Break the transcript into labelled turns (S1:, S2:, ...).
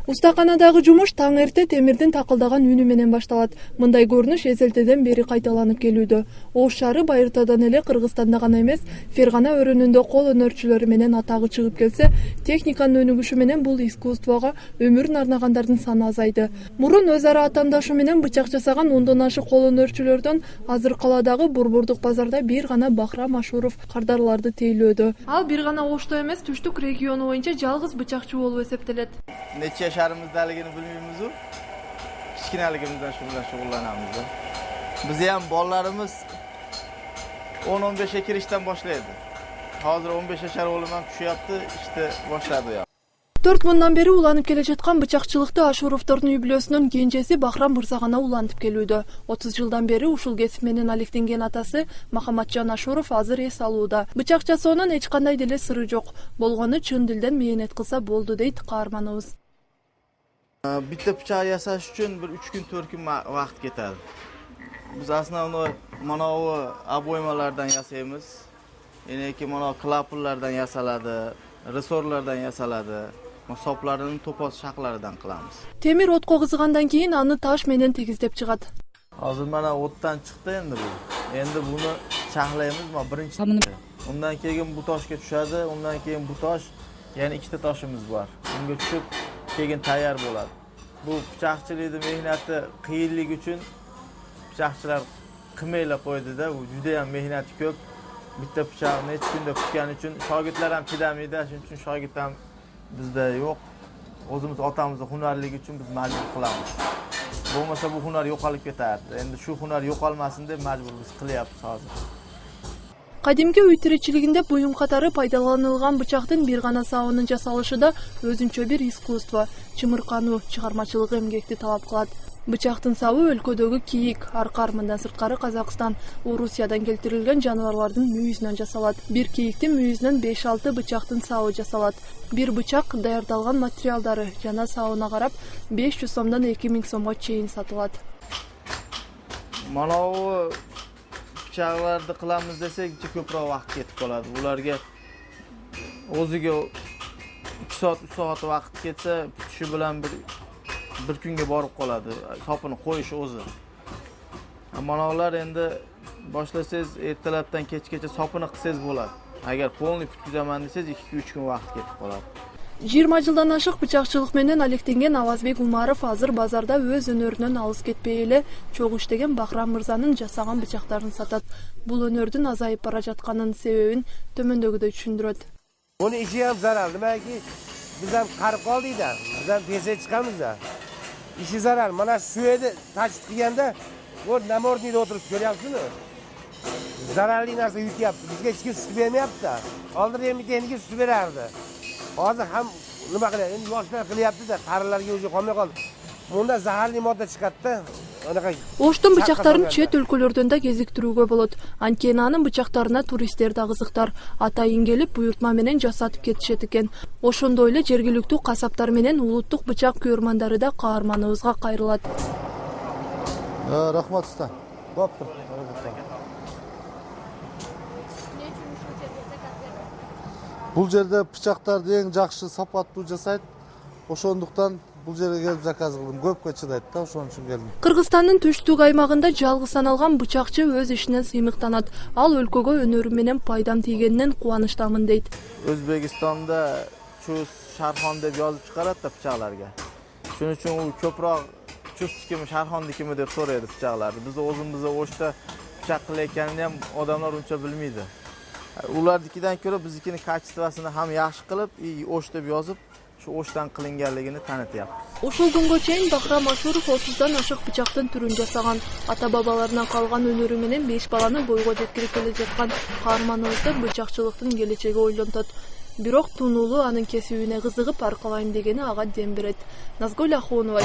S1: Устаканадагы жумуш таң эрте темирдин такылдаган үнү менен башталат. Мындай көрүнүш эзелтеден бери кайталанып келүүдө. Ош шаары байыртадан эле Кыргызстанда гана эмес, Фергана өрөөнүндө кол өнөрчүлөрү менен атагы чыгып келсе, техниканын өнүгүшү менен бул искусствого өмүрүн арнагандардын саны азайды. Мурун өз ара атаандашы менен бычак жасаган 10дон ашык кол өнөрчүлөрдөн азыр каладагы Борбордук базарда бир гана Бахрам Ашуров кардарларды тейлөөдө. Ал бир гана Ошто эмес, Түштүк региону боюнча жалгыз бычакчы болуп эсептелет.
S2: Neçe yaşarımızdaligini bilmiyoruz. Kichkinaligimizdan shu bilan shug'ullanamiz. Biz ham bolalarimiz 10-15 kirishdan boshlaydi. Hozir 15 yashar o'g'lim ham tushyapti, işte boshladi ya.
S1: 4 мындан бери уланып келе жаткан бычакчылыкты Ашуровдордун үй-бүлөсүнүн кенжеси Бахрам мырза гана улантып келүүдө. 30 жылдан бери ушул кесип менен алектенген атасы Махаматжан Ашуров азыр эс алууда. Бычак жасоонун эч кандай деле сыры жок. Болгону чын дилден мээнет кылса болду дейт каарманыбыз.
S2: Bitta bıçağı yasash uchun bir 3 kun 4 kun vaqt ketadi. Biz aslında mana bu aboymalardan yasaymiz. Yine ki mana klaplardan yasaladi, resorlardan yasaladi. Soplarini to'pos shaqlaridan qilamiz.
S1: Temir otko kızıgandan keyin аны taş менен тегиздеп чыгат.
S2: Hozir mana o'tdan chiqdi endi bu. Endi buni chaqlaymiz, mana birinchi. Undan keyin bu toshga tushadi, undan keyin bu tosh, ya'ni ikkita toshimiz bor. Unga tushib keyin tayyor bo'ladi. Bu pichoqchilikning mehnati qiyinligi uchun pichoqchilar qilmaylab qo'ydi-da, bu juda ham mehnati ko'p. Bitta pichoqni necha kunda kutgani uchun shogirdlar ham chidamaydi, shuning uchun shogird ham bizda yo'q. O'zimiz otamizning hunarligi uchun biz majbur qilamiz. Bo'lmasa bu hunar yo'qolib ketardi. Endi shu hunar yo'qolmasin deb majbur biz qilyapmiz hozir.
S1: Кадимки үй тиричилигинде буюм катары пайдаланылган бычактын бир гана сабынын жасалышы да өзүнчө бир искусство. Чымыркануу, чыгармачылык эмгекти талап кылат. Бычактын сабы өлкөдөгү кийик, аркар, мындан сырткары Казакстан, Орусиядан келтирилген жаныбарлардын мүйүзүнөн жасалат. Бир кийиктин мүйүзүнөн 5-6 бычактын сабы жасалат. Бир бычак даярдалган материалдары жана сабына карап 500 сомдон 2000 сомго чейин сатылат.
S2: Mana bu bıçaklarda qilamiz desek, ko'proq vaqt ketib qoladi. Ularga o'ziga 2 soat, 3 soat vaqt ketsa, shu bilan bir kunga borib qoladi. Sopini qo'yish o'zi. Mana ular endi boshlasangiz ertalabdan kechgacha sopini qilsangiz bo'ladi. Agar polni tutkizaman desangiz 2-3 kun vaqt ketib qoladi.
S1: 20 жылдан ашык бычакчылык менен алектенген Авазбек Умаров азыр базарда өз өнөрүнөн алыс кетпей эле чогуу иштеген Бахрам мырзанын жасаган бычактарын сатат. Бул өнөрдүн азайып бара жатканын себебин төмөндөгүдөй түшүндүрөт.
S3: Bunu işi ham zarar. Demek ki biz ham qarib qoldik da. Biz ham pese chiqamiz da. İşi zarar. Mana shu yerda tashib qilganda, bu namordniyda o'tirib ko'ryapsizmi? Zararli narsa yutyapti. Bizga hech kim sut bermayapti. Oldin ham biteniga sut berardi. Hozir ham nima qiladi? Endi yoshlar qilyapti-da, qarilarga o'zi qolmay qoldi. Bunda zaharli modda chiqadi-da.
S1: Оштун бычактарын чет өлкөлөрдөн да кезиктирүүгө болот. Анткени анын бычактарына туристтер да кызыктар. Атайын келип буйртма менен жасатып кетишет экен. Ошондой эле жергиликтүү касаптар менен улуттук бычак күйөрмандары да каарманыбызга кайрылат.
S4: Рахмат уста. Боптур. Бул жерде бычактарды эң жакшы сапаттуу жасайт. Ошондуктан бул жерге келип заказ кылдым. Көпкө чыдайт да, ошон үчүн келдим.
S1: Кыргызстандын Түштүк аймагында жалгыз саналган бычакчы өз ишинен сыймыктанат. Ал өлкөгө өнөрү менен пайдам тийгенинен кубанычтамын дейт.
S2: O'zbekistonda chus Sharxon deb yozib chiqaradi bıçaklarga. Shuning uchun u ko'proq chustikimi, Sharxondikimi deb so'raydi bıçaklarni. Biz o'zimizda O'shda bıçak qilayotganini ham odamlar uncha bilmaydi. Ularnikidan ko'ra biznikini kачествосini ham yaxshi qilib, O'sh deb yozib, shu O'shdan qilinganligini tanityapmiz.
S1: Ушул күнгө чейин Бахрам Ашуров 30дан ашык бычактын түрүн жасаган. Ата-бабаларынан калган өнөрү менен 5 баланы бойго жеткирип келе жаткан каарманыбызды бычакчылыктын келечеги ойлонтот. Бирок тунуулу анын кесибине кызыгып аркалайм дегени ага дем берет. Назгүл Ахунова